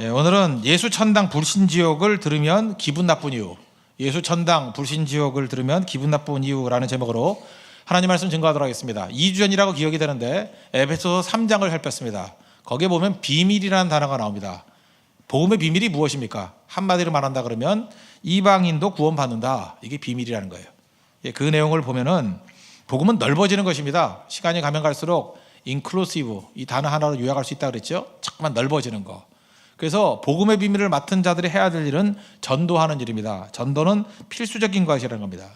오늘은 예수천당 불신지옥을 들으면 기분 나쁜 이유, 예수천당 불신지옥을 들으면 기분 나쁜 이유라는 제목으로 하나님 말씀 증거하도록 하겠습니다. 2주 전이라고 기억이 되는데 에베소서 3장을 살폈습니다. 거기에 보면 비밀이라는 단어가 나옵니다. 복음의 비밀이 무엇입니까? 한마디로 말한다 그러면 이방인도 구원받는다. 이게 비밀이라는 거예요. 그 내용을 보면은 복음은 넓어지는 것입니다. 시간이 가면 갈수록 inclusive, 이 단어 하나로 요약할 수 있다 그랬죠. 자꾸만 넓어지는 거. 그래서 복음의 비밀을 맡은 자들이 해야 될 일은 전도하는 일입니다. 전도는 필수적인 것이라는 겁니다.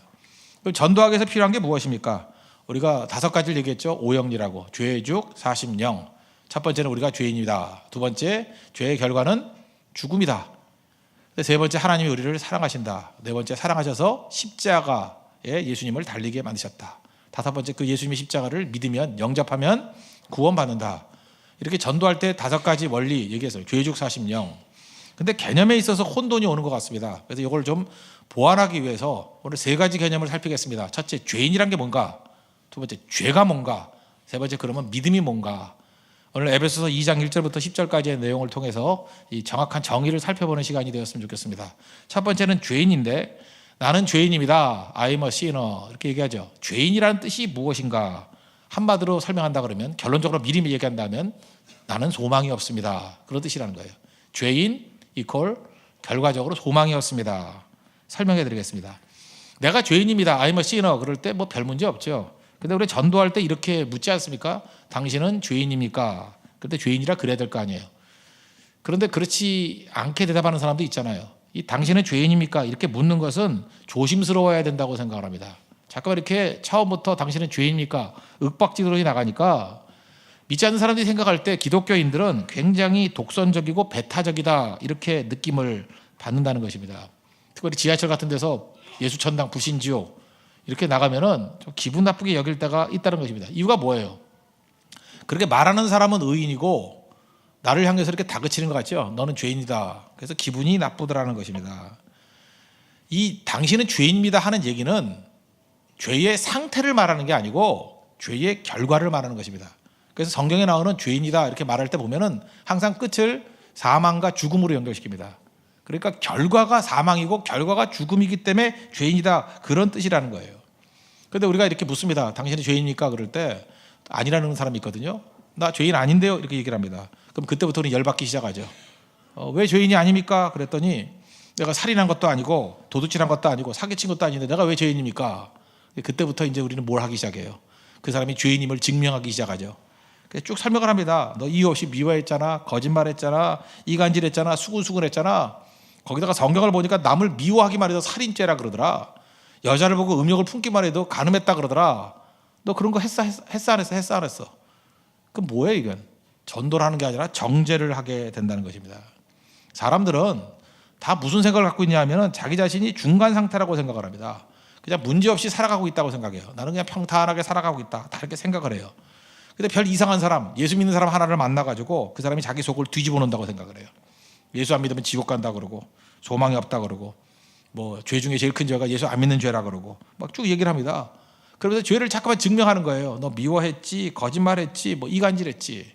그럼 전도하기 위해서 필요한 게 무엇입니까? 우리가 5가지를 얘기했죠. 오영리라고. 죄의 죽, 사심령. 첫 번째는 우리가 죄인이다. 두 번째, 죄의 결과는 죽음이다. 세 번째, 하나님이 우리를 사랑하신다. 네 번째, 사랑하셔서 십자가에 예수님을 달리게 만드셨다. 다섯 번째, 그 예수님의 십자가를 믿으면, 영접하면 구원받는다. 이렇게 전도할 때 5가지 원리 얘기했어요. 죄의 죽, 사심령. 근데 개념에 있어서 혼돈이 오는 것 같습니다. 그래서 이걸 좀 보완하기 위해서 오늘 3가지 개념을 살피겠습니다. 첫째, 죄인이란 게 뭔가? 두 번째, 죄가 뭔가? 세 번째, 그러면 믿음이 뭔가? 오늘 에베소서 2장 1절부터 10절까지의 내용을 통해서 이 정확한 정의를 살펴보는 시간이 되었으면 좋겠습니다. 첫 번째는 죄인인데, 나는 죄인입니다. I'm a sinner. 이렇게 얘기하죠. 죄인이라는 뜻이 무엇인가? 한마디로 설명한다 그러면, 결론적으로 미리 얘기한다면 나는 소망이 없습니다. 그런 뜻이라는 거예요. 죄인 이퀄 결과적으로 소망이 없습니다. 설명해 드리겠습니다. 내가 죄인입니다. I'm a sinner. 그럴 때 뭐 별 문제 없죠. 근데 우리 전도할 때 이렇게 묻지 않습니까? 당신은 죄인입니까? 그런데 죄인이라 그래야 될 거 아니에요. 그런데 그렇지 않게 대답하는 사람도 있잖아요. 이 당신은 죄인입니까? 이렇게 묻는 것은 조심스러워야 된다고 생각을 합니다. 잠깐 이렇게 처음부터 당신은 죄인입니까? 윽박지르기 나가니까 믿지 않는 사람들이 생각할 때 기독교인들은 굉장히 독선적이고 배타적이다 이렇게 느낌을 받는다는 것입니다. 특별히 지하철 같은 데서 예수천당 불신지옥 이렇게 나가면은 좀 기분 나쁘게 여길 때가 있다는 것입니다. 이유가 뭐예요? 그렇게 말하는 사람은 의인이고 나를 향해서 이렇게 다그치는 것 같죠? 너는 죄인이다. 그래서 기분이 나쁘더라는 것입니다. 이 당신은 죄인입니다 하는 얘기는 죄의 상태를 말하는 게 아니고 죄의 결과를 말하는 것입니다. 그래서 성경에 나오는 죄인이다 이렇게 말할 때 보면은 항상 끝을 사망과 죽음으로 연결시킵니다. 그러니까 결과가 사망이고 결과가 죽음이기 때문에 죄인이다 그런 뜻이라는 거예요. 그런데 우리가 이렇게 묻습니다. 당신이 죄인입니까? 그럴 때 아니라는 사람이 있거든요. 나 죄인 아닌데요 이렇게 얘기를 합니다. 그럼 그때부터는 열받기 시작하죠. 왜 죄인이 아닙니까? 그랬더니 내가 살인한 것도 아니고 도둑질한 것도 아니고 사기친 것도 아닌데 내가 왜 죄인입니까? 그때부터 이제 우리는 뭘 하기 시작해요? 그 사람이 죄인임을 증명하기 시작하죠. 쭉 설명을 합니다. 너 이유 없이 미워했잖아, 거짓말했잖아, 이간질했잖아, 수군수군했잖아. 거기다가 성경을 보니까 남을 미워하기만 해도 살인죄라 그러더라. 여자를 보고 음욕을 품기만 해도 간음했다 그러더라. 너 그런 거 했어 안 했어? 그럼 뭐예요 이건? 전도를 하는 게 아니라 정죄를 하게 된다는 것입니다. 사람들은 다 무슨 생각을 갖고 있냐 하면 자기 자신이 중간 상태라고 생각을 합니다. 그냥 문제없이 살아가고 있다고 생각해요. 나는 그냥 평탄하게 살아가고 있다. 다 이렇게 생각을 해요. 근데 별 이상한 사람, 예수 믿는 사람 하나를 만나가지고 그 사람이 자기 속을 뒤집어 놓는다고 생각을 해요. 예수 안 믿으면 지옥 간다 그러고 소망이 없다 그러고 뭐 죄 중에 제일 큰 죄가 예수 안 믿는 죄라 그러고 막 쭉 얘기를 합니다. 그러면서 죄를 자꾸만 증명하는 거예요. 너 미워했지, 거짓말했지, 뭐 이간질했지.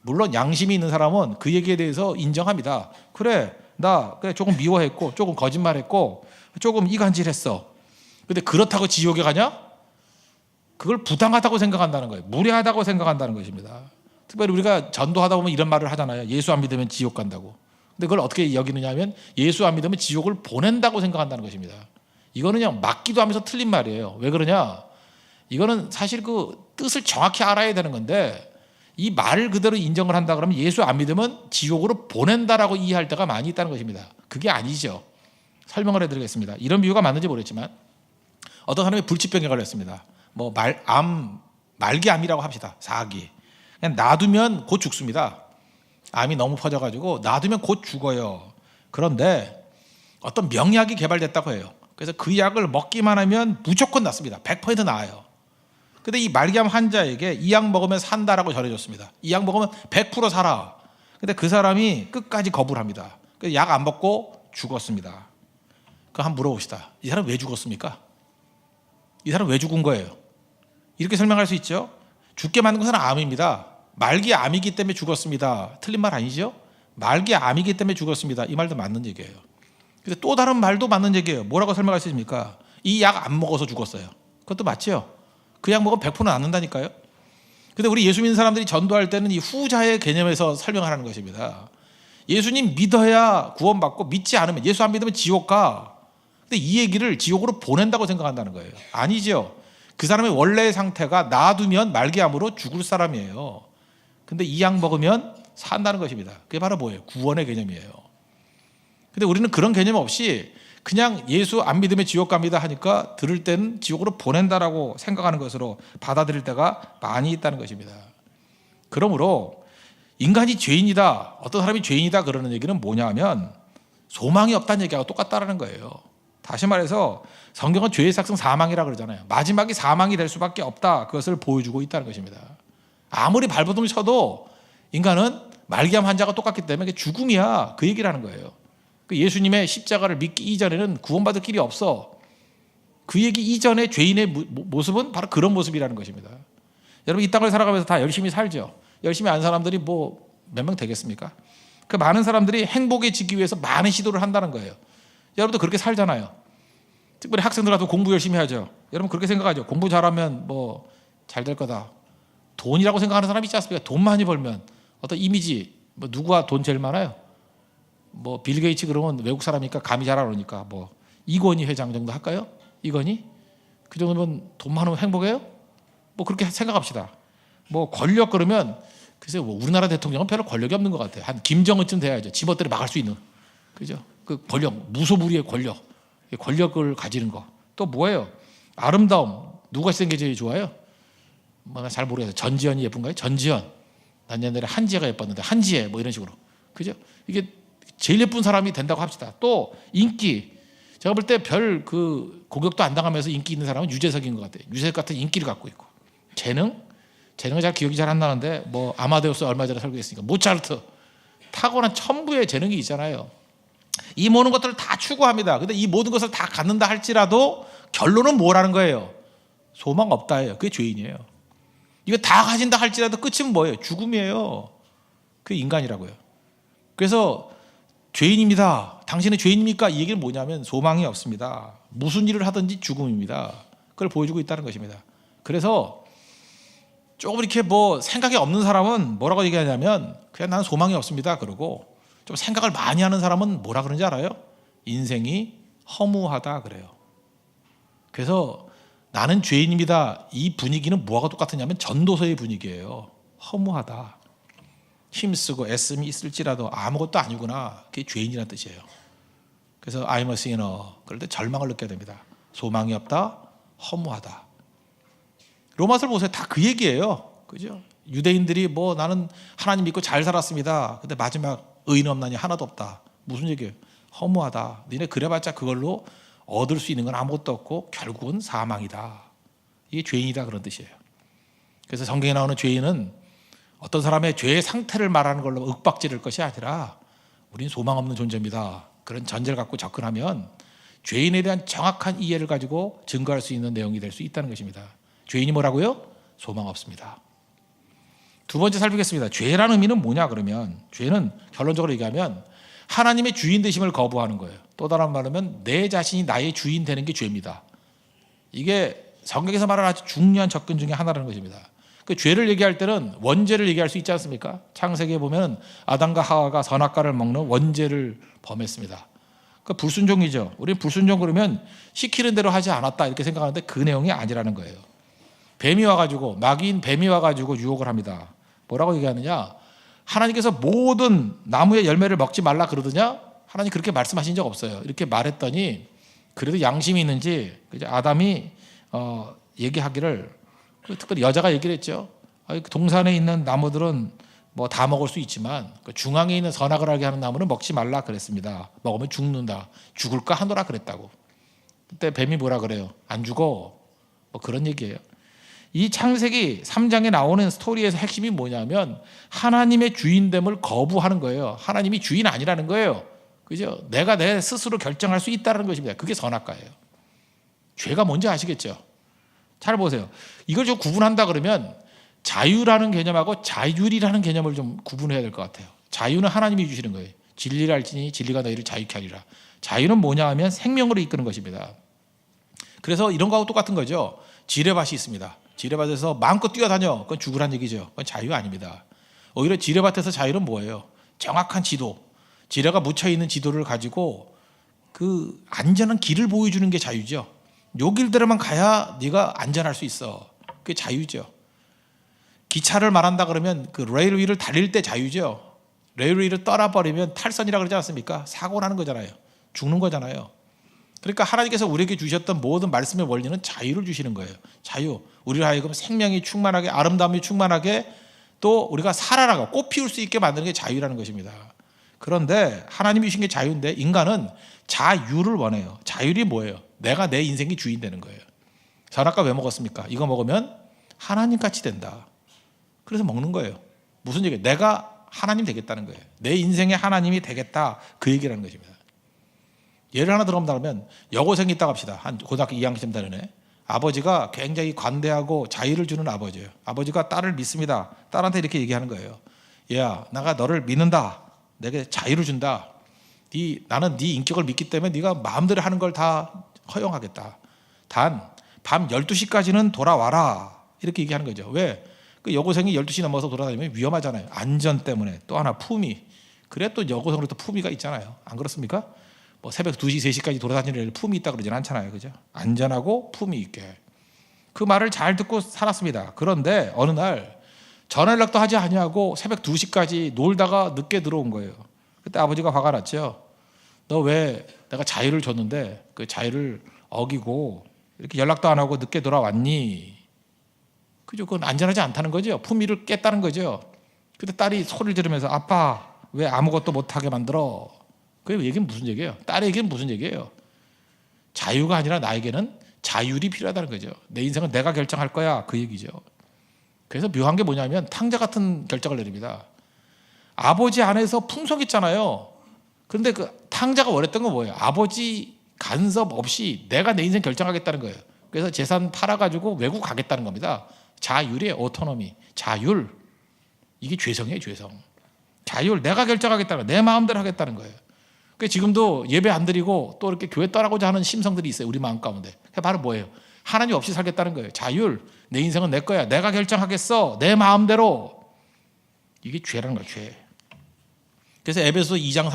물론 양심이 있는 사람은 그 얘기에 대해서 인정합니다. 그래, 나 조금 미워했고 조금 거짓말했고 조금 이간질했어. 근데 그렇다고 지옥에 가냐? 그걸 부당하다고 생각한다는 거예요. 무례하다고 생각한다는 것입니다. 특별히 우리가 전도하다 보면 이런 말을 하잖아요. 예수 안 믿으면 지옥 간다고. 근데 그걸 어떻게 여기느냐 하면 예수 안 믿으면 지옥을 보낸다고 생각한다는 것입니다. 이거는 그냥 맞기도 하면서 틀린 말이에요. 왜 그러냐? 이거는 사실 그 뜻을 정확히 알아야 되는 건데 이 말을 그대로 인정을 한다 그러면 예수 안 믿으면 지옥으로 보낸다라고 이해할 때가 많이 있다는 것입니다. 그게 아니죠. 설명을 해드리겠습니다. 이런 비유가 맞는지 모르겠지만 어떤 사람이 불치병에 걸렸습니다. 뭐 말기암이라고 합시다. 4기. 그냥 놔두면 곧 죽습니다. 암이 너무 퍼져가지고 놔두면 곧 죽어요. 그런데 어떤 명약이 개발됐다고 해요. 그래서 그 약을 먹기만 하면 무조건 낫습니다. 100% 나아요. 근데 이 말기암 환자에게 이 약 먹으면 산다라고 전해줬습니다. 이 약 먹으면 100% 살아. 근데 그 사람이 끝까지 거부를 합니다. 그래서 약 안 먹고 죽었습니다. 그럼 한번 물어봅시다. 이 사람 왜 죽었습니까? 이 사람 왜 죽은 거예요? 이렇게 설명할 수 있죠. 죽게 만든 것은 암입니다. 말기암이기 때문에 죽었습니다. 틀린 말 아니죠? 말기 암이기 때문에 죽었습니다. 이 말도 맞는 얘기예요. 근데 또 다른 말도 맞는 얘기예요. 뭐라고 설명할 수 있습니까? 이 약 안 먹어서 죽었어요. 그것도 맞죠. 그 약 먹으면 100% 낫는다니까요. 근데 우리 예수 믿는 사람들이 전도할 때는 이 후자의 개념에서 설명하라는 것입니다. 예수님 믿어야 구원받고 믿지 않으면, 예수 안 믿으면 지옥 가. 근데 이 얘기를 지옥으로 보낸다고 생각한다는 거예요. 아니죠. 그 사람의 원래의 상태가 놔두면 말기암으로 죽을 사람이에요. 근데 이 약 먹으면 산다는 것입니다. 그게 바로 뭐예요? 구원의 개념이에요. 근데 우리는 그런 개념 없이 그냥 예수 안 믿으면 지옥 갑니다 하니까 들을 때는 지옥으로 보낸다라고 생각하는 것으로 받아들일 때가 많이 있다는 것입니다. 그러므로 인간이 죄인이다, 어떤 사람이 죄인이다 그러는 얘기는 뭐냐 하면 소망이 없다는 얘기하고 똑같다라는 거예요. 다시 말해서 성경은 죄의 삭성 사망이라고 그러잖아요. 마지막이 사망이 될 수밖에 없다, 그것을 보여주고 있다는 것입니다. 아무리 발버둥 쳐도 인간은 말기암 환자가 똑같기 때문에 죽음이야, 그 얘기라는 거예요. 예수님의 십자가를 믿기 이전에는 구원받을 길이 없어. 그 얘기 이전의 죄인의 모습은 바로 그런 모습이라는 것입니다. 여러분, 이 땅을 살아가면서 다 열심히 살죠. 열심히 안 사람들이 뭐 몇 명 되겠습니까? 그 많은 사람들이 행복해지기 위해서 많은 시도를 한다는 거예요. 여러분도 그렇게 살잖아요. 특별히 학생들 같은 공부 열심히 하죠. 여러분 그렇게 생각하죠. 공부 잘하면 뭐 잘 될 거다. 돈이라고 생각하는 사람이 있지 않습니까? 돈 많이 벌면 어떤 이미지, 뭐 누구가 돈 제일 많아요? 뭐 빌 게이츠 그러면 외국 사람이니까 감이 잘 안 오니까 뭐 이건희 회장 정도 할까요? 이건희? 그 정도면 돈 많으면 행복해요? 뭐 그렇게 생각합시다. 뭐 권력 그러면 글쎄 뭐 우리나라 대통령은 별로 권력이 없는 것 같아요. 한 김정은쯤 돼야죠. 집어들이 막을 수 있는, 그죠? 그 권력, 무소불위의 권력을 가지는 거. 또 뭐예요? 아름다움, 누가 생겨 제일 좋아요? 뭐 잘 모르겠어요. 전지현이 예쁜가요? 전지현. 난 옛날에 한지혜가 예뻤는데 한지혜 뭐 이런 식으로, 그죠? 이게 제일 예쁜 사람이 된다고 합시다. 또 인기, 제가 볼 때 별 그 공격도 안 당하면서 인기 있는 사람은 유재석인 것 같아요. 유재석 같은 인기를 갖고 있고. 재능은 잘 기억이 잘 안 나는데 뭐 아마데우스 얼마 전에 설교했으니까 모차르트, 타고난 천부의 재능이 있잖아요. 이 모든 것들을 다 추구합니다. 근데 이 모든 것을 다 갖는다 할지라도 결론은 뭐라는 거예요? 소망 없다예요. 그게 죄인이에요. 이거 다 가진다 할지라도 끝은 뭐예요? 죽음이에요. 그게 인간이라고요. 그래서 죄인입니다. 당신은 죄인입니까? 이 얘기는 뭐냐면 소망이 없습니다. 무슨 일을 하든지 죽음입니다. 그걸 보여주고 있다는 것입니다. 그래서 조금 이렇게 뭐 생각이 없는 사람은 뭐라고 얘기하냐면 그냥 나는 소망이 없습니다 그러고, 좀 생각을 많이 하는 사람은 뭐라 그러는지 알아요? 인생이 허무하다 그래요. 그래서 나는 죄인입니다, 이 분위기는 뭐가 똑같으냐면 전도서의 분위기예요. 허무하다, 힘쓰고 애씀이 있을지라도 아무것도 아니구나, 그게 죄인이라는 뜻이에요. 그래서 I'm a sinner, 그럴 때 절망을 느껴야 됩니다. 소망이 없다, 허무하다. 로마서를 보세요. 다 그 얘기예요. 그죠? 유대인들이 뭐 나는 하나님 믿고 잘 살았습니다. 근데 마지막 의인 없나니 하나도 없다. 무슨 얘기예요? 허무하다. 니네 그래봤자 그걸로 얻을 수 있는 건 아무것도 없고 결국은 사망이다. 이게 죄인이다 그런 뜻이에요. 그래서 성경에 나오는 죄인은 어떤 사람의 죄의 상태를 말하는 걸로 윽박지를 것이 아니라 우린 소망 없는 존재입니다. 그런 전제를 갖고 접근하면 죄인에 대한 정확한 이해를 가지고 증거할 수 있는 내용이 될 수 있다는 것입니다. 죄인이 뭐라고요? 소망 없습니다. 두 번째 살피겠습니다. 죄라는 의미는 뭐냐 그러면, 죄는 결론적으로 얘기하면 하나님의 주인 되심을 거부하는 거예요. 또 다른 말로 하면 내 자신이 나의 주인 되는 게 죄입니다. 이게 성경에서 말하는 아주 중요한 접근 중에 하나라는 것입니다. 그 죄를 얘기할 때는 원죄를 얘기할 수 있지 않습니까? 창세기에 보면 아담과 하와가 선악과를 먹는 원죄를 범했습니다. 그 불순종이죠. 우리는 불순종 그러면 시키는 대로 하지 않았다 이렇게 생각하는데 그 내용이 아니라는 거예요. 뱀이 와가지고, 마귀인 뱀이 와가지고 유혹을 합니다. 뭐라고 얘기하느냐? 하나님께서 모든 나무의 열매를 먹지 말라 그러더냐? 하나님 그렇게 말씀하신 적 없어요. 이렇게 말했더니 그래도 양심이 있는지 아담이 얘기하기를, 특별히 여자가 얘기를 했죠. 동산에 있는 나무들은 뭐 다 먹을 수 있지만 그 중앙에 있는 선악을 알게 하는 나무는 먹지 말라 그랬습니다. 먹으면 죽는다. 죽을까 하노라 그랬다고. 그때 뱀이 뭐라 그래요? 안 죽어. 뭐 그런 얘기예요. 이 창세기 3장에 나오는 스토리에서 핵심이 뭐냐면 하나님의 주인됨을 거부하는 거예요. 하나님이 주인 아니라는 거예요. 그죠? 내가 내 스스로 결정할 수 있다는 것입니다. 그게 선악과예요. 죄가 뭔지 아시겠죠? 잘 보세요. 이걸 좀 구분한다 그러면 자유라는 개념하고 자율이라는 개념을 좀 구분해야 될 것 같아요. 자유는 하나님이 주시는 거예요. 진리를 알지니 진리가 너희를 자유케 하리라. 자유는 뭐냐 하면 생명으로 이끄는 것입니다. 그래서 이런 거하고 똑같은 거죠. 지뢰밭이 있습니다. 지뢰밭에서 마음껏 뛰어다녀. 그건 죽으란 얘기죠. 그건 자유가 아닙니다. 오히려 지뢰밭에서 자유는 뭐예요? 정확한 지도, 지뢰가 묻혀있는 지도를 가지고 그 안전한 길을 보여주는 게 자유죠. 요 길대로만 가야 네가 안전할 수 있어. 그게 자유죠. 기차를 말한다 그러면 그 레일 위를 달릴 때 자유죠. 레일 위를 떠나버리면 탈선이라 그러지 않습니까? 사고 나는 거잖아요. 죽는 거잖아요. 그러니까 하나님께서 우리에게 주셨던 모든 말씀의 원리는 자유를 주시는 거예요. 자유. 우리를 하여금 생명이 충만하게, 아름다움이 충만하게, 또 우리가 살아나가 꽃 피울 수 있게 만드는 게 자유라는 것입니다. 그런데 하나님이 주신 게 자유인데 인간은 자유를 원해요. 자율이 뭐예요? 내가 내 인생의 주인 되는 거예요. 선악과 왜 먹었습니까? 이거 먹으면 하나님같이 된다. 그래서 먹는 거예요. 무슨 얘기예요? 내가 하나님 되겠다는 거예요. 내 인생의 하나님이 되겠다. 그 얘기라는 것입니다. 예를 하나 들어보면 여고생이 있다고 합시다. 한 고등학교 2학년 되는 애. 아버지가 굉장히 관대하고 자유를 주는 아버지예요. 아버지가 딸을 믿습니다. 딸한테 이렇게 얘기하는 거예요. 얘야, 내가 너를 믿는다. 내게 자유를 준다. 나는 네 인격을 믿기 때문에 네가 마음대로 하는 걸 다 허용하겠다. 단 밤 12시까지는 돌아와라. 이렇게 얘기하는 거죠. 왜? 그 여고생이 12시 넘어서 돌아다니면 위험하잖아요. 안전 때문에. 또 하나 품위. 그래 또 여고생으로 또 품위가 있잖아요. 안 그렇습니까? 뭐 새벽 2시, 3시까지 돌아다니는 품이 있다 그러지는 않잖아요. 그죠? 안전하고 품위 있게. 그 말을 잘 듣고 살았습니다. 그런데 어느 날 전화 연락도 하지 아니하고 새벽 2시까지 놀다가 늦게 들어온 거예요. 그때 아버지가 화가 났죠. 너 왜 내가 자유를 줬는데 그 자유를 어기고 이렇게 연락도 안 하고 늦게 돌아왔니? 그죠? 그건 안전하지 않다는 거죠. 품위를 깼다는 거죠. 그때 딸이 소리를 지르면서 아빠 왜 아무것도 못하게 만들어? 그 얘기는 무슨 얘기예요? 딸의 얘기는 무슨 얘기예요? 자유가 아니라 나에게는 자율이 필요하다는 거죠. 내 인생은 내가 결정할 거야. 그 얘기죠. 그래서 묘한 게 뭐냐면 탕자 같은 결정을 내립니다. 아버지 안에서 풍속 있잖아요. 그런데 그 탕자가 원했던 건 뭐예요? 아버지 간섭 없이 내가 내 인생 결정하겠다는 거예요. 그래서 재산 팔아가지고 외국 가겠다는 겁니다. 자율이에요. 오토노미. 자율. 이게 죄성이에요. 죄성. 자율. 내가 결정하겠다는 거예요. 내 마음대로 하겠다는 거예요. 지금도 예배 안 드리고 또 이렇게 교회 떠나고자 하는 심성들이 있어요. 우리 마음 가운데. 바로 뭐예요? 하나님 없이 살겠다는 거예요. 자율. 내 인생은 내 거야. 내가 결정하겠어. 내 마음대로. 이게 죄라는 거예요. 죄. 그래서 에베소 2장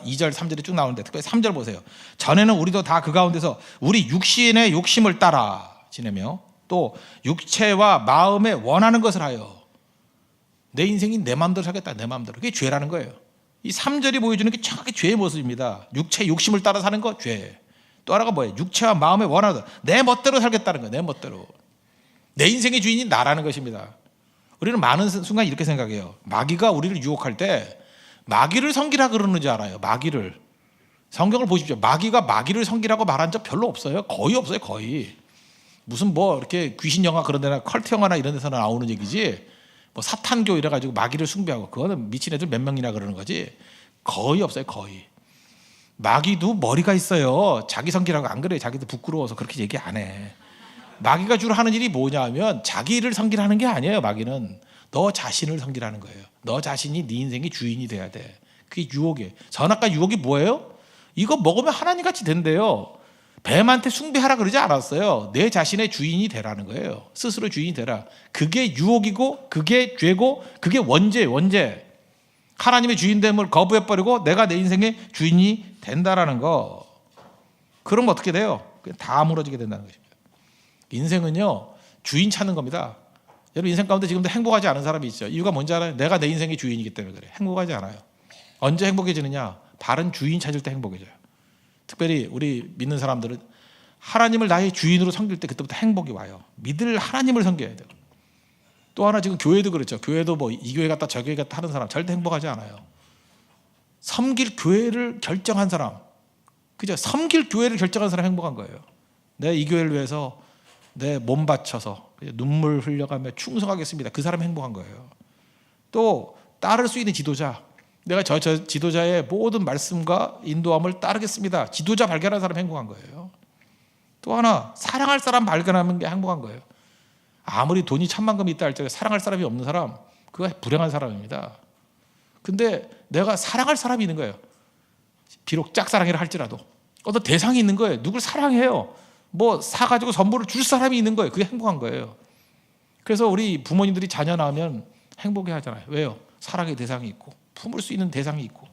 2절 3절에 쭉 나오는데 특별히 3절 보세요. 전에는 우리도 다 그 가운데서 우리 육신의 욕심을 따라 지내며 또 육체와 마음에 원하는 것을 하여 내 인생이 내 마음대로 살겠다. 내 마음대로. 그게 죄라는 거예요. 이 3절이 보여주는 게 정확히 죄의 모습입니다. 육체 욕심을 따라 사는 거 죄. 또 하나가 뭐예요? 육체와 마음에 원하는 내 멋대로 살겠다는 거예요. 내 멋대로. 내 인생의 주인이 나라는 것입니다. 우리는 많은 순간 이렇게 생각해요. 마귀가 우리를 유혹할 때 마귀를 섬기라 그러는 줄 알아요. 마귀를. 성경을 보십시오. 마귀가 마귀를 섬기라고 말한 적 별로 없어요. 거의 없어요. 거의. 무슨 뭐 이렇게 귀신 영화 그런 데나 컬트 영화나 이런 데서 나오는 얘기지. 뭐 사탄교 이래가지고 마귀를 숭배하고 그거는 미친 애들 몇 명이나 그러는 거지. 거의 없어요. 거의. 마귀도 머리가 있어요. 자기 성기라고 안 그래요. 자기도 부끄러워서 그렇게 얘기 안 해. 마귀가 주로 하는 일이 뭐냐 하면 자기를 섬기라는 게 아니에요. 마귀는 너 자신을 섬기라는 거예요. 너 자신이 네 인생의 주인이 돼야 돼. 그게 유혹이에요. 선악과 유혹이 뭐예요? 이거 먹으면 하나님같이 된대요. 뱀한테 숭배하라 그러지 않았어요. 내 자신의 주인이 되라는 거예요. 스스로 주인이 되라. 그게 유혹이고 그게 죄고 그게 원죄예요. 원죄. 하나님의 주인됨을 거부해버리고 내가 내 인생의 주인이 된다라는 거. 그럼 어떻게 돼요? 다 무너지게 된다는 것입니다. 인생은요 주인 찾는 겁니다. 여러분 인생 가운데 지금도 행복하지 않은 사람이 있죠. 이유가 뭔지 알아요? 내가 내 인생의 주인이기 때문에 그래. 행복하지 않아요. 언제 행복해지느냐? 바른 주인 찾을 때 행복해져요. 특별히 우리 믿는 사람들은 하나님을 나의 주인으로 섬길 때 그때부터 행복이 와요. 믿을 하나님을 섬겨야 돼요. 또 하나 지금 교회도 그렇죠. 교회도 뭐 이 교회 갔다 저 교회 갔다 하는 사람 절대 행복하지 않아요. 섬길 교회를 결정한 사람, 그죠? 섬길 교회를 결정한 사람 행복한 거예요. 내 이 교회를 위해서 내 몸 바쳐서 눈물 흘려가며 충성하겠습니다. 그 사람이 행복한 거예요. 또 따를 수 있는 지도자, 내가 저 지도자의 모든 말씀과 인도함을 따르겠습니다. 지도자 발견한 사람 행복한 거예요. 또 하나 사랑할 사람 발견하는 게 행복한 거예요. 아무리 돈이 천만금이 있다 할지라도 사랑할 사람이 없는 사람, 그거 불행한 사람입니다. 근데 내가 사랑할 사람이 있는 거예요. 비록 짝사랑이라 할지라도 어떤 대상이 있는 거예요. 누굴 사랑해요. 뭐 사가지고 선물을 줄 사람이 있는 거예요. 그게 행복한 거예요. 그래서 우리 부모님들이 자녀 낳으면 행복해 하잖아요. 왜요? 사랑의 대상이 있고 품을 수 있는 대상이 있고.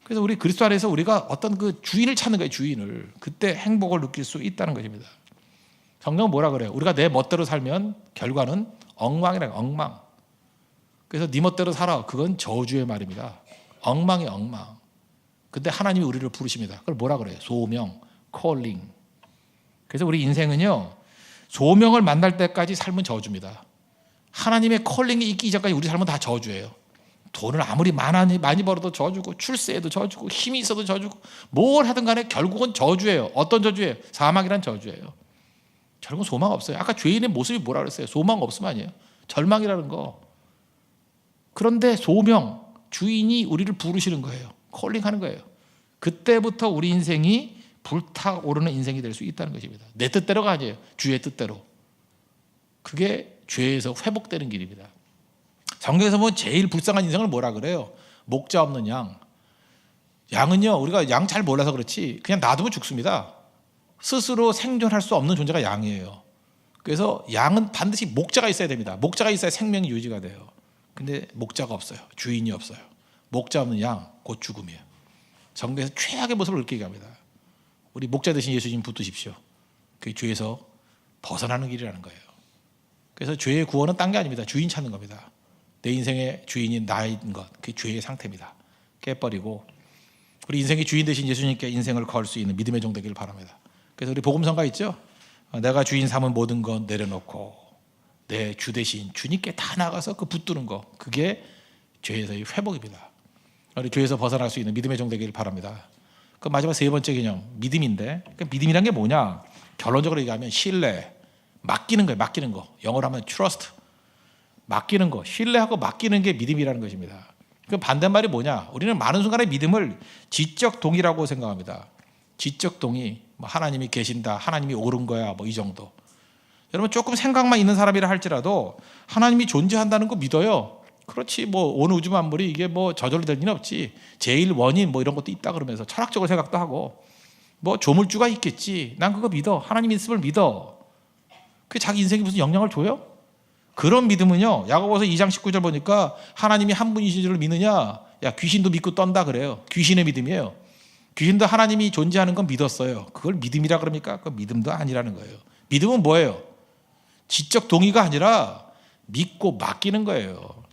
그래서 우리 그리스도 안에서 우리가 어떤 그 주인을 찾는 거예요. 주인을. 그때 행복을 느낄 수 있다는 것입니다. 성경은 뭐라 그래요? 우리가 내 멋대로 살면 결과는 엉망이라는 거예요. 엉망. 그래서 네 멋대로 살아. 그건 저주의 말입니다. 엉망이 엉망. 근데 하나님이 우리를 부르십니다. 그걸 뭐라 그래요? 소명, 콜링. 그래서 우리 인생은요, 소명을 만날 때까지 삶은 저주입니다. 하나님의 콜링이 있기 이전까지 우리 삶은 다 저주예요. 돈을 아무리 많이 벌어도 저주고, 출세해도 저주고, 힘이 있어도 저주고, 뭘 하든 간에 결국은 저주예요. 어떤 저주예요? 사망이란 저주예요. 결국은 소망 없어요. 아까 죄인의 모습이 뭐라 그랬어요? 소망 없으면 아니에요. 절망이라는 거. 그런데 소명, 주인이 우리를 부르시는 거예요. 콜링하는 거예요. 그때부터 우리 인생이 불타오르는 인생이 될 수 있다는 것입니다. 내 뜻대로가 아니에요. 주의 뜻대로. 그게 죄에서 회복되는 길입니다. 성경에서 보면 제일 불쌍한 인생을 뭐라 그래요? 목자 없는 양. 양은요, 우리가 양 잘 몰라서 그렇지 그냥 놔두면 죽습니다. 스스로 생존할 수 없는 존재가 양이에요. 그래서 양은 반드시 목자가 있어야 됩니다. 목자가 있어야 생명이 유지가 돼요. 근데 목자가 없어요. 주인이 없어요. 목자 없는 양, 곧 죽음이에요. 성경에서 최악의 모습을 느끼게 합니다. 우리 목자 대신 예수님 붙드십시오. 그게 죄에서 벗어나는 길이라는 거예요. 그래서 죄의 구원은 딴 게 아닙니다. 주인 찾는 겁니다. 내 인생의 주인이 나인 것, 그게 죄의 상태입니다. 깨버리고 우리 인생의 주인 대신 예수님께 인생을 걸 수 있는 믿음의 종 되기를 바랍니다. 그래서 우리 복음성가 있죠? 내가 주인 삼은 모든 것 내려놓고 내 주 대신 주님께 다 나가서 그 붙드는 거, 그게 죄에서의 회복입니다. 우리 죄에서 벗어날 수 있는 믿음의 종 되기를 바랍니다. 그 마지막 세 번째 개념, 믿음인데, 그 믿음이란 게 뭐냐? 결론적으로 얘기하면 신뢰, 맡기는 거예요. 맡기는 거. 영어로 하면 trust. 맡기는 거, 신뢰하고 맡기는 게 믿음이라는 것입니다. 그 반대말이 뭐냐? 우리는 많은 순간에 믿음을 지적 동의라고 생각합니다. 지적 동의, 뭐 하나님이 계신다, 하나님이 옳은 거야, 뭐 이 정도. 여러분 조금 생각만 있는 사람이라 할지라도 하나님이 존재한다는 거 믿어요. 그렇지, 뭐 온 우주 만물이 이게 뭐 저절로 될 리는 없지. 제일 원인 뭐 이런 것도 있다 그러면서 철학적으로 생각도 하고, 뭐 조물주가 있겠지. 난 그거 믿어. 하나님 있음을 믿어. 그게 자기 인생에 무슨 영향을 줘요? 그런 믿음은요, 야고보서 2장 19절 보니까 하나님이 한 분이신 줄을 믿느냐? 야, 귀신도 믿고 떤다 그래요. 귀신의 믿음이에요. 귀신도 하나님이 존재하는 건 믿었어요. 그걸 믿음이라 그럽니까? 그 믿음도 아니라는 거예요. 믿음은 뭐예요? 지적 동의가 아니라 믿고 맡기는 거예요.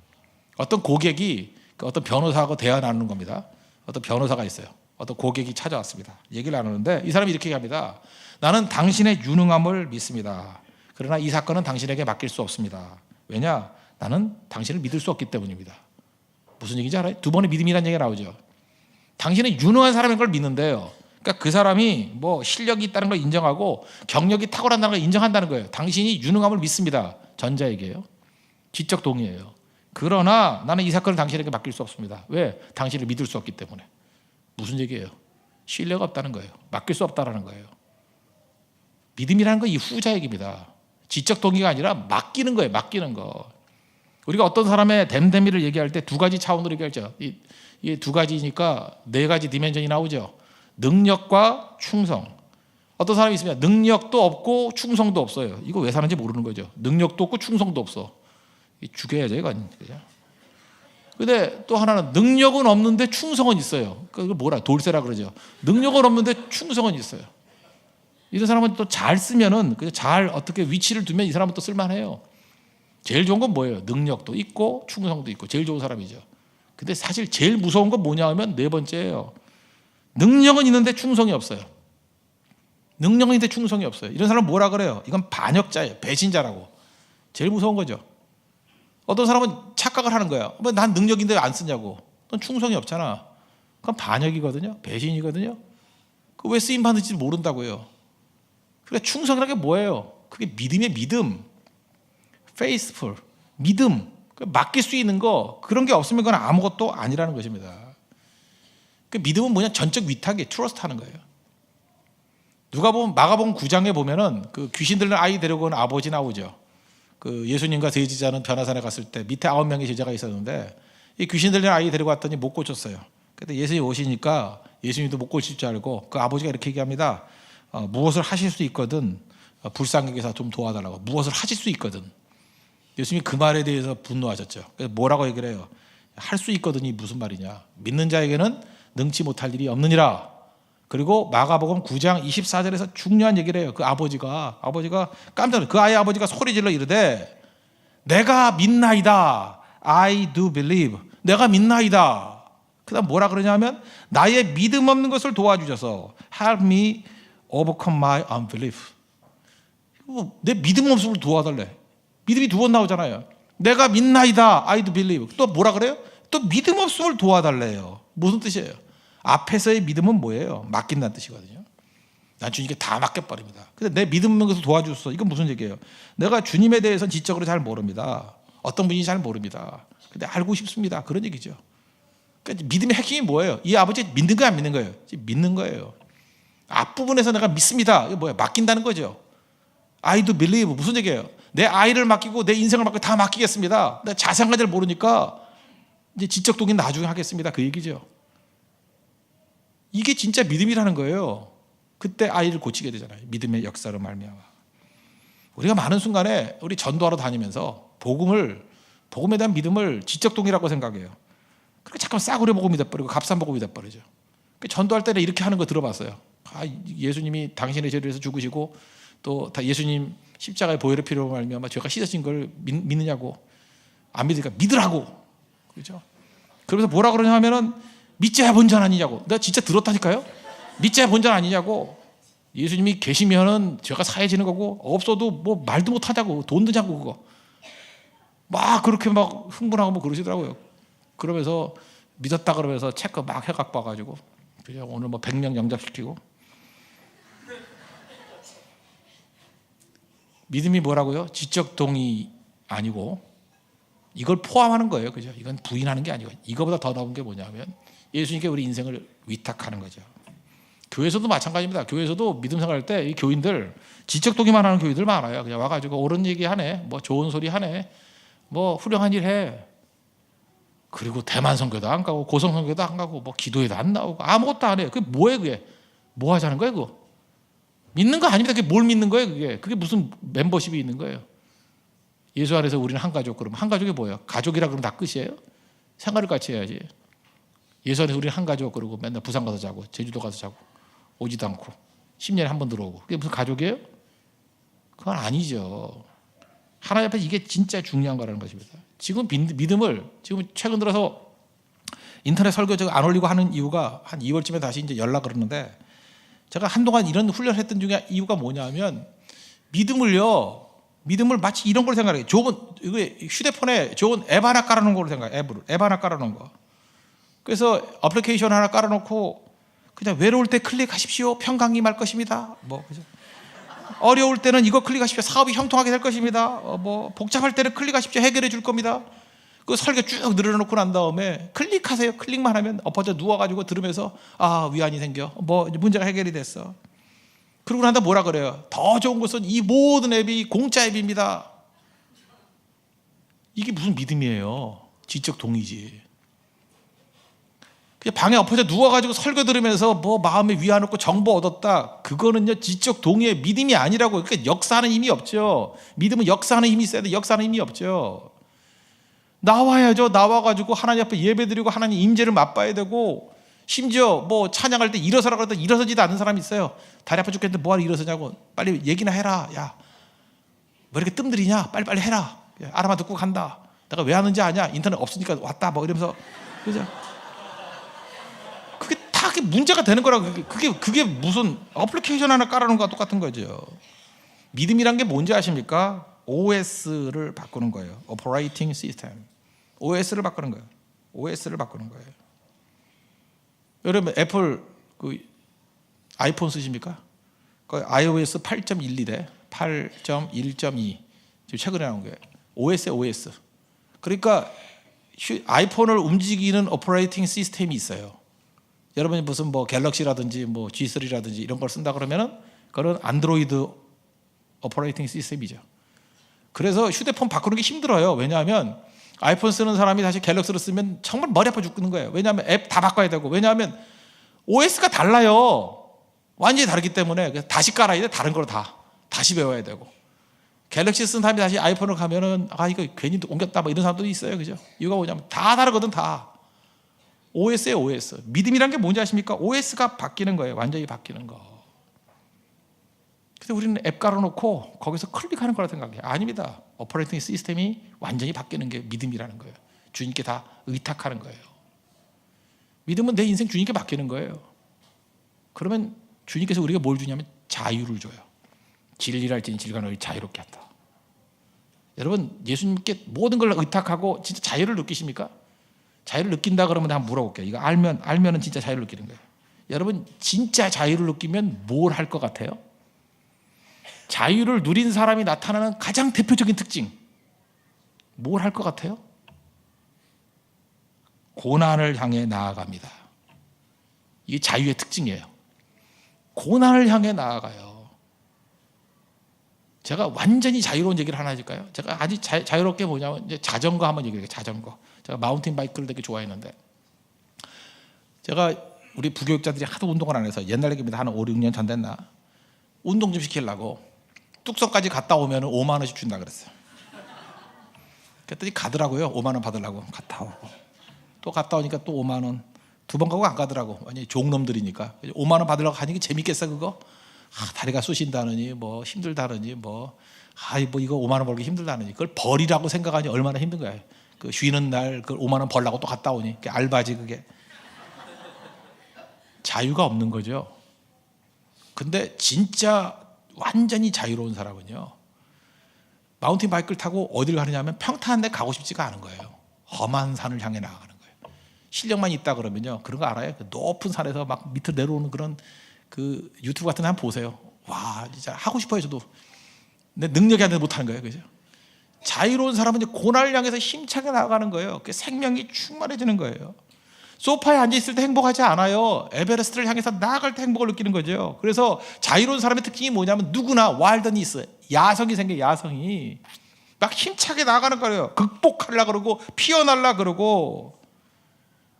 어떤 고객이 어떤 변호사하고 대화 나누는 겁니다. 어떤 변호사가 있어요. 어떤 고객이 찾아왔습니다. 얘기를 나누는데 이 사람이 이렇게 얘기합니다. 나는 당신의 유능함을 믿습니다. 그러나 이 사건은 당신에게 맡길 수 없습니다. 왜냐? 나는 당신을 믿을 수 없기 때문입니다. 무슨 얘기인지 알아요? 두 번의 믿음이라는 얘기가 나오죠. 당신은 유능한 사람인 걸 믿는데요. 그러니까 그 사람이 뭐 실력이 있다는 걸 인정하고 경력이 탁월하다는 걸 인정한다는 거예요. 당신이 유능함을 믿습니다. 전자 얘기예요. 지적 동의예요. 그러나 나는 이 사건을 당신에게 맡길 수 없습니다. 왜? 당신을 믿을 수 없기 때문에. 무슨 얘기예요? 신뢰가 없다는 거예요. 맡길 수 없다는 거예요. 믿음이라는 건 이 후자 얘기입니다. 지적 동의가 아니라 맡기는 거예요. 맡기는 거. 우리가 어떤 사람의 댐댐이를 얘기할 때 두 가지 차원으로 얘기하죠. 이 두 가지니까 네 가지 디멘전이 나오죠. 능력과 충성. 어떤 사람이 있습니다. 능력도 없고 충성도 없어요. 이거 왜 사는지 모르는 거죠. 능력도 없고 충성도 없어. 죽여야죠, 이건. 근데 또 하나는 능력은 없는데 충성은 있어요. 그걸 뭐라 돌쇠라 그러죠. 능력은 없는데 충성은 있어요. 이런 사람은 또 잘 쓰면은 잘 어떻게 위치를 두면 이 사람은 또 쓸만해요. 제일 좋은 건 뭐예요? 능력도 있고 충성도 있고 제일 좋은 사람이죠. 근데 사실 제일 무서운 건 뭐냐 하면 네 번째예요. 능력은 있는데 충성이 없어요. 능력은 있는데 충성이 없어요. 이런 사람은 뭐라 그래요? 이건 반역자예요. 배신자라고. 제일 무서운 거죠. 어떤 사람은 착각을 하는 거야. 왜 난 능력인데 왜 안 쓰냐고. 넌 충성이 없잖아. 그건 반역이거든요. 배신이거든요. 그 왜 쓰임 받는지 모른다고요. 그러니까 충성이라는 게 뭐예요? 그게 믿음의 믿음. faithful. 믿음. 맡길 수 있는 거, 그런 게 없으면 그건 아무것도 아니라는 것입니다. 그 믿음은 뭐냐? 전적 위탁이에요. 트러스트 하는 거예요. 누가 보면 마가복음 9장에 보면은 그 귀신 들린 아이 데리고 온 아버지 나오죠. 그 예수님과 세지자는 변화산에 갔을 때 밑에 9명의 제자가 있었는데 이 귀신 들린 아이 데리고 왔더니 못 고쳤어요. 근데 예수님 오시니까 예수님도 못 고칠 줄 알고 그 아버지가 이렇게 얘기합니다. 무엇을 하실 수 있거든 불쌍하게서 좀 도와달라고. 무엇을 하실 수 있거든. 예수님이 그 말에 대해서 분노하셨죠. 그래서 뭐라고 얘기를 해요? 할 수 있거든이 무슨 말이냐. 믿는 자에게는 능치 못할 일이 없느니라. 그리고 마가복음 9장 24절에서 중요한 얘기를 해요. 그 아버지가 깜짝 놀라요. 그 아이의 아버지가 소리질러 이르되 내가 믿나이다. I do believe. 내가 믿나이다. 그 다음 뭐라 그러냐면 나의 믿음 없는 것을 도와주셔서 help me overcome my unbelief. 내 믿음 없음을 도와달래. 믿음이 두 번 나오잖아요. 내가 믿나이다. I do believe. 또 뭐라 그래요? 또 믿음 없음을 도와달래요. 무슨 뜻이에요? 앞에서의 믿음은 뭐예요? 맡긴다는 뜻이거든요. 난 주님께 다 맡겨버립니다. 근데 내 믿음 없는 것을 도와줬어. 이건 무슨 얘기예요? 내가 주님에 대해서는 지적으로 잘 모릅니다. 어떤 분인지 잘 모릅니다. 근데 알고 싶습니다. 그런 얘기죠. 그러니까 믿음의 핵심이 뭐예요? 이 아버지 믿는 거야, 안 믿는 거예요? 믿는 거예요. 앞부분에서 내가 믿습니다. 이게 뭐예요? 맡긴다는 거죠. I do believe. 무슨 얘기예요? 내 아이를 맡기고 내 인생을 맡기고 다 맡기겠습니다. 내가 자세한 걸 모르니까 이제 지적 동의 나중에 하겠습니다. 그 얘기죠. 이게 진짜 믿음이라는 거예요. 그때 아이를 고치게 되잖아요. 믿음의 역사로 말미암아. 우리가 많은 순간에 우리 전도하러 다니면서 복음에 대한 믿음을 지적 동의라고 생각해요. 그렇게 잠깐 싸구려 복음이 돼버리고 값싼 복음이 돼버리죠. 전도할 때는 이렇게 하는 거 들어봤어요. 예수님이 당신의 죄를 위해서 죽으시고 또 다 예수님 십자가의 보혈의 피로 말미암아 죄가 씻어진 걸 믿느냐고. 안 믿으니까 믿으라고. 그렇죠? 그러면서 뭐라 그러냐 하면은 믿자야 본전 아니냐고. 내가 진짜 들었다니까요. 믿자야 본전 아니냐고. 예수님이 계시면은 죄가 사해지는 거고 없어도 뭐 말도 못 하자고. 돈 드자고 그거. 막 그렇게 막 흥분하고 뭐 그러시더라고요. 그러면서 믿었다 그러면서 체크 막 해갖고 봐가지고 그냥 오늘 뭐 100명 영접시키고. 믿음이 뭐라고요? 지적 동의 아니고 이걸 포함하는 거예요. 그죠? 이건 부인하는 게 아니고 이거보다 더 나은 게 뭐냐면 예수님께 우리 인생을 위탁하는 거죠. 교회에서도 마찬가지입니다. 교회에서도 믿음 생활할 때 이 교인들 지적 동의만 하는 교인들 많아요. 그냥 와가지고 옳은 얘기 하네, 뭐 좋은 소리 하네, 뭐 훌륭한 일 해. 그리고 대만 선교도 안 가고 고성 선교도 안 가고 뭐 기도회도 안 나오고 아무것도 안 해요. 그게 뭐예요? 그게 뭐 하자는 거예요? 그거 믿는 거 아닙니다. 그게 뭘 믿는 거예요? 그게 무슨 멤버십이 있는 거예요? 예수 안에서 우리는 한 가족. 그러면 한 가족이 뭐예요? 가족이라 그러면 다 끝이에요? 생활을 같이 해야지. 예수 안에서 우리는 한 가족. 그러고 맨날 부산 가서 자고 제주도 가서 자고 오지도 않고 10년에 한 번 들어오고 그게 무슨 가족이에요? 그건 아니죠. 하나님 앞에 이게 진짜 중요한 거라는 것입니다. 지금 믿음을 지금 최근 들어서 인터넷 설교 제가 안 올리고 하는 이유가 한 2월쯤에 다시 이제 연락을 하는데 제가 한동안 이런 훈련을 했던 중에 이유가 뭐냐면 믿음을 마치 이런 걸 생각해요. 좋은 휴대폰에 좋은 앱 하나 깔아놓은 걸로 생각해요. 앱 하나 깔아놓은 거. 그래서 어플리케이션 하나 깔아놓고 그냥 외로울 때 클릭하십시오. 평강이 말 것입니다. 뭐 그죠? 어려울 때는 이거 클릭하십시오. 사업이 형통하게 될 것입니다. 뭐 복잡할 때는 클릭하십시오. 해결해 줄 겁니다. 그 설교 쭉 늘어놓고 난 다음에 클릭하세요. 클릭만 하면 엎어져 누워가지고 들으면서 위안이 생겨. 뭐 문제가 해결이 됐어. 그러고 난 다음에 뭐라 그래요? 더 좋은 것은 이 모든 앱이 공짜 앱입니다. 이게 무슨 믿음이에요? 지적 동의지. 그냥 방에 엎어져 누워가지고 설교 들으면서 뭐 마음에 위안 얻고 정보 얻었다. 그거는요 지적 동의의 믿음이 아니라고. 그러니까 역사하는 힘이 없죠. 믿음은 역사하는 힘이 있어야 돼. 역사하는 힘이 없죠. 나와야죠. 나와가지고 하나님 앞에 예배드리고 하나님 임재를 맛봐야 되고 심지어 뭐 찬양할 때 일어서라 그러다 일어서지도 않는 사람이 있어요. 다리 아파 죽겠는데 뭐하러 일어서냐고. 빨리 얘기나 해라. 야, 뭐 이렇게 뜸들이냐. 빨리빨리 해라. 알아만 듣고 간다. 내가 왜 하는지 아냐. 인터넷 없으니까 왔다. 뭐 이러면서. 그죠? 그게 다 문제가 되는 거라고. 그게 무슨 어플리케이션 하나 깔아놓은 거와 똑같은 거죠. 믿음이란 게 뭔지 아십니까? OS를 바꾸는 거예요. Operating System. OS를 바꾸는 거예요. OS를 바꾸는 거예요. 여러분 애플 그 아이폰 쓰십니까? 그 iOS 8.12대 8.1.2 지금 최근에 나온 게 OS. 그러니까 아이폰을 움직이는 오퍼레이팅 시스템이 있어요. 여러분이 무슨 뭐 갤럭시라든지 뭐 G3라든지 이런 걸 쓴다 그러면은 그건 안드로이드 오퍼레이팅 시스템이죠. 그래서 휴대폰 바꾸는 게 힘들어요. 왜냐하면 아이폰 쓰는 사람이 다시 갤럭시를 쓰면 정말 머리 아파 죽는 거예요. 왜냐하면 앱 다 바꿔야 되고, 왜냐하면 OS가 달라요. 완전히 다르기 때문에 다시 깔아야 돼. 다른 걸 다시 배워야 되고. 갤럭시 쓴 사람이 다시 아이폰을 가면은 이거 괜히 옮겼다 뭐 이런 사람들이 있어요. 그죠? 이유가 뭐냐면 다 다르거든. 다 OS예요. OS. 믿음이란 게 뭔지 아십니까? OS가 바뀌는 거예요. 완전히 바뀌는 거. 근데 우리는 앱 깔아놓고 거기서 클릭하는 거라 생각해요. 아닙니다. 오퍼레이팅 시스템이 완전히 바뀌는 게 믿음이라는 거예요. 주님께 다 의탁하는 거예요. 믿음은 내 인생 주님께 맡기는 거예요. 그러면 주님께서 우리가 뭘 주냐면 자유를 줘요. 진리랄지니 질간을 자유롭게 한다. 여러분, 예수님께 모든 걸 의탁하고 진짜 자유를 느끼십니까? 자유를 느낀다 그러면 한번 물어볼게요. 이거 알면은 진짜 자유를 느끼는 거예요. 여러분, 진짜 자유를 느끼면 뭘 할 것 같아요? 자유를 누린 사람이 나타나는 가장 대표적인 특징, 뭘 할 것 같아요? 고난을 향해 나아갑니다. 이게 자유의 특징이에요. 고난을 향해 나아가요. 제가 완전히 자유로운 얘기를 하나 해줄까요? 제가 아주 자유롭게 뭐냐면 이제 자전거 한번 얘기해요. 자전거. 제가 마운틴 바이크를 되게 좋아했는데, 제가 우리 부교육자들이 하도 운동을 안 해서 옛날 얘기입니다. 한 5, 6년 전 됐나? 운동 좀 시키려고 뚝섬까지 갔다 오면 5만 원씩 준다 그랬어요. 그랬더니 가더라고요. 5만 원 받으려고 갔다 오고, 또 갔다 오니까 또 5만 원. 두 번 가고 안 가더라고. 완전히 종놈들이니까. 5만 원 받으려고 하는 게 재밌겠어 그거? 다리가 쑤신다느니 뭐 힘들다느니 뭐 이거 5만 원 벌기 힘들다느니 그걸 벌이라고 생각하니 얼마나 힘든 거야. 그 쉬는 날 그 5만 원 벌라고 또 갔다 오니 그게 알바지 그게. 자유가 없는 거죠. 근데 진짜 완전히 자유로운 사람은요, 마운틴 바이크를 타고 어디를 가느냐면 평탄한 데 가고 싶지가 않은 거예요. 험한 산을 향해 나아가는 거예요. 실력만 있다 그러면요, 그런 거 알아요? 그 높은 산에서 막 밑으로 내려오는 그런 그 유튜브 같은 데 한번 보세요. 와, 진짜 하고 싶어요 저도. 근데 능력이 안 돼서 못하는 거예요. 그죠? 자유로운 사람은 이제 고난을 향해서 힘차게 나아가는 거예요. 그 생명이 충만해지는 거예요. 소파에 앉아있을 때 행복하지 않아요. 에베레스트를 향해서 나아갈 때 행복을 느끼는 거죠. 그래서 자유로운 사람의 특징이 뭐냐면 누구나 와일드니스, 야성이 생겨요. 야성이 막 힘차게 나아가는 거예요. 극복하려고 그러고 피어나려고 그러고.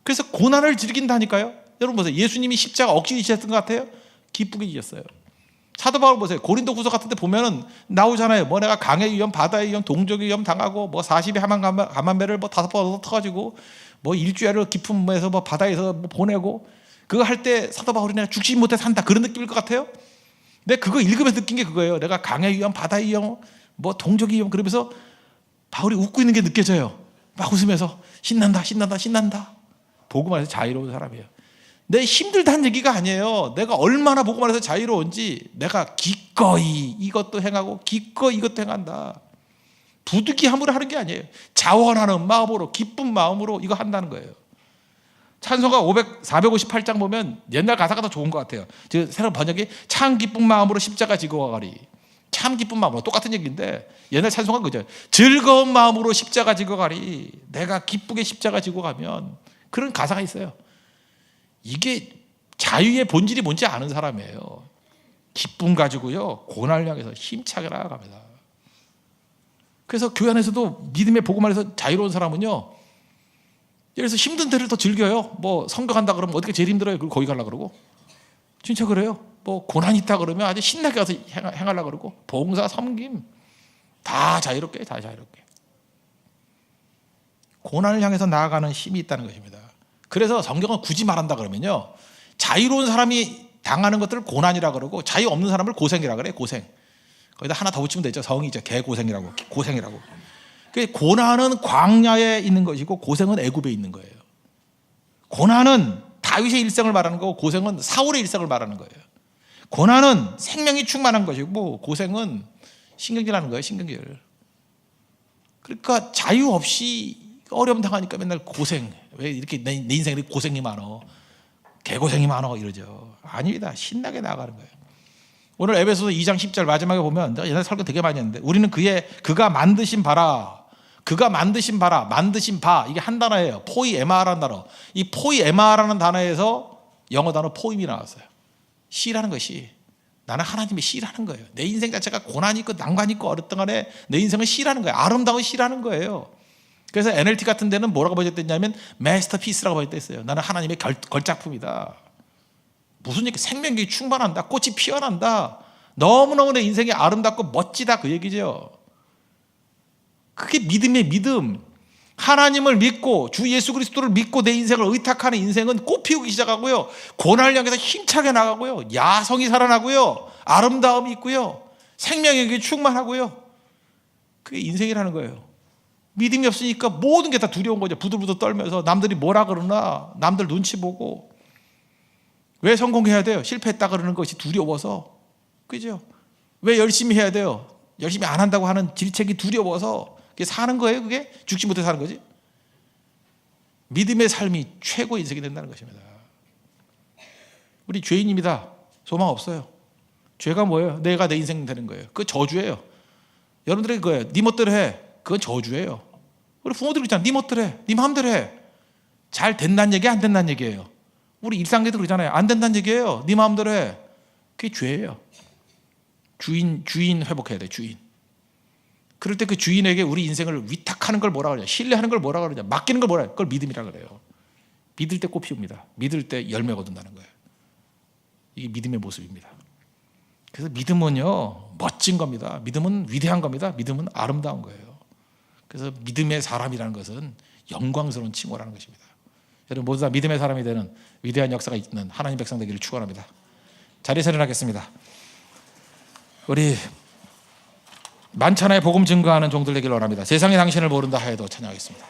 그래서 고난을 즐긴다니까요. 여러분 보세요. 예수님이 십자가 억지로 지셨던 것 같아요? 기쁘게 지셨어요. 사도 바울 보세요. 고린도 후서 같은 데 보면은 나오잖아요. 뭐 내가 강의 위험, 바다의 위험, 동족의 위험 당하고 뭐 40에 하만배를 뭐 5번 터가지고 뭐 일주일을 깊은 물에서 뭐 바다에서 뭐 보내고, 그거 할 때 사도 바울이 내가 죽지 못해 산다 그런 느낌일 것 같아요. 근데 그거 읽으면서 느낀 게 그거예요. 내가 강의 위험, 바다의 위험, 뭐 동족의 위험, 그러면서 바울이 웃고 있는 게 느껴져요. 막 웃으면서 신난다 신난다 신난다. 복음 안에서 자유로운 사람이에요. 내 힘들다는 얘기가 아니에요. 내가 얼마나 복음 안에서 자유로운지 내가 기꺼이 이것도 행하고 기꺼이 이것도 행한다. 부득이함으로 하는 게 아니에요. 자원하는 마음으로, 기쁜 마음으로 이거 한다는 거예요. 찬송가 458장 보면 옛날 가사가 더 좋은 것 같아요. 새로운 번역이 참 기쁜 마음으로 십자가 지고 가리. 참 기쁜 마음으로, 똑같은 얘기인데 옛날 찬송가 그죠. 즐거운 마음으로 십자가 지고 가리. 내가 기쁘게 십자가 지고 가면, 그런 가사가 있어요. 이게 자유의 본질이 뭔지 아는 사람이에요. 기쁨 가지고요, 고난을 향해서 힘차게 나아갑니다. 그래서 교회 안에서도 믿음의 복음 안에서 자유로운 사람은요, 예를 들어서 힘든 데를 더 즐겨요. 뭐 성교 간다 그러면 어떻게 제일 힘들어요? 그걸 거기 가려고 그러고. 진짜 그래요. 뭐 고난 있다 그러면 아주 신나게 가서 행하려고 그러고, 봉사, 섬김 다 자유롭게, 다 자유롭게. 고난을 향해서 나아가는 힘이 있다는 것입니다. 그래서 성경은 굳이 말한다 그러면요, 자유로운 사람이 당하는 것들을 고난이라 그러고 자유 없는 사람을 고생이라 그래요. 고생. 거기다 하나 더 붙이면 되죠. 성이 있죠. 개고생이라고. 고생이라고. 고난은 광야에 있는 것이고 고생은 애굽에 있는 거예요. 고난은 다윗의 일생을 말하는 거고 고생은 사울의 일생을 말하는 거예요. 고난은 생명이 충만한 것이고 고생은 신경질하는 거예요. 신경질. 그러니까 자유 없이 어려움 당하니까 맨날 고생. 왜 이렇게 내 인생에 고생이 많어, 개고생이 많어 이러죠. 아닙니다. 신나게 나아가는 거예요. 오늘 에베소서 2장 10절 마지막에 보면, 내가 옛날에 설교 되게 많이 했는데, 우리는 그가 만드신 바라, 그가 만드신 바라, 만드신 바, 이게 한 단어예요. 포이에마라는 단어. 이 포이에마라는 단어에서 영어 단어 포임이 나왔어요. 시라는 것이, 나는 하나님의 시라는 거예요. 내 인생 자체가 고난이 있고 난관이 있고 어렵던 간에 내 인생은 시라는 거예요. 아름다운 시라는 거예요. 그래서 NLT 같은 데는 뭐라고 번역됐냐면 마스터피스라고 번역됐어요. 나는 하나님의 걸작품이다. 무슨 얘기? 생명력이 충만한다. 꽃이 피어난다. 너무너무 내 인생이 아름답고 멋지다, 그 얘기죠. 그게 믿음의 믿음. 하나님을 믿고 주 예수 그리스도를 믿고 내 인생을 의탁하는 인생은 꽃 피우기 시작하고요, 고난을 향해서 힘차게 나가고요, 야성이 살아나고요, 아름다움이 있고요, 생명력이 충만하고요. 그게 인생이라는 거예요. 믿음이 없으니까 모든 게 다 두려운 거죠. 부들부들 떨면서 남들이 뭐라 그러나, 남들 눈치 보고. 왜 성공해야 돼요? 실패했다 그러는 것이 두려워서. 그죠? 왜 열심히 해야 돼요? 열심히 안 한다고 하는 질책이 두려워서. 그게 사는 거예요, 그게? 죽지 못해 사는 거지? 믿음의 삶이 최고 인생이 된다는 것입니다. 우리 죄인입니다. 소망 없어요. 죄가 뭐예요? 내가 내 인생 되는 거예요. 그거 저주예요. 여러분들에게 그거예요. 네 멋대로 해. 그건 저주예요. 우리 부모들 있잖아. 네 멋대로 해. 네 마음대로 해. 잘 된다는 얘기, 안 된다는 얘기예요. 우리 일상에도 그러잖아요. 안 된다는 얘기예요. 네 마음대로 해. 그게 죄예요. 주인 회복해야 돼. 주인. 그럴 때 그 주인에게 우리 인생을 위탁하는 걸 뭐라 그러냐, 신뢰하는 걸 뭐라 그러냐, 맡기는 걸 뭐라 그러냐, 그걸 믿음이라 그래요. 믿을 때 꽃 피웁니다. 믿을 때 열매 거둔다는 거예요. 이게 믿음의 모습입니다. 그래서 믿음은요, 멋진 겁니다. 믿음은 위대한 겁니다. 믿음은 아름다운 거예요. 그래서 믿음의 사람이라는 것은 영광스러운 칭호라는 것입니다. 여러분 모두 다 믿음의 사람이 되는 위대한 역사가 있는 하나님 백성 되기를 축원합니다. 자리에서 일어나겠습니다. 우리 만천하에 복음 증거하는 종들 되기를 원합니다. 세상이 당신을 모른다 하여도 찬양하겠습니다.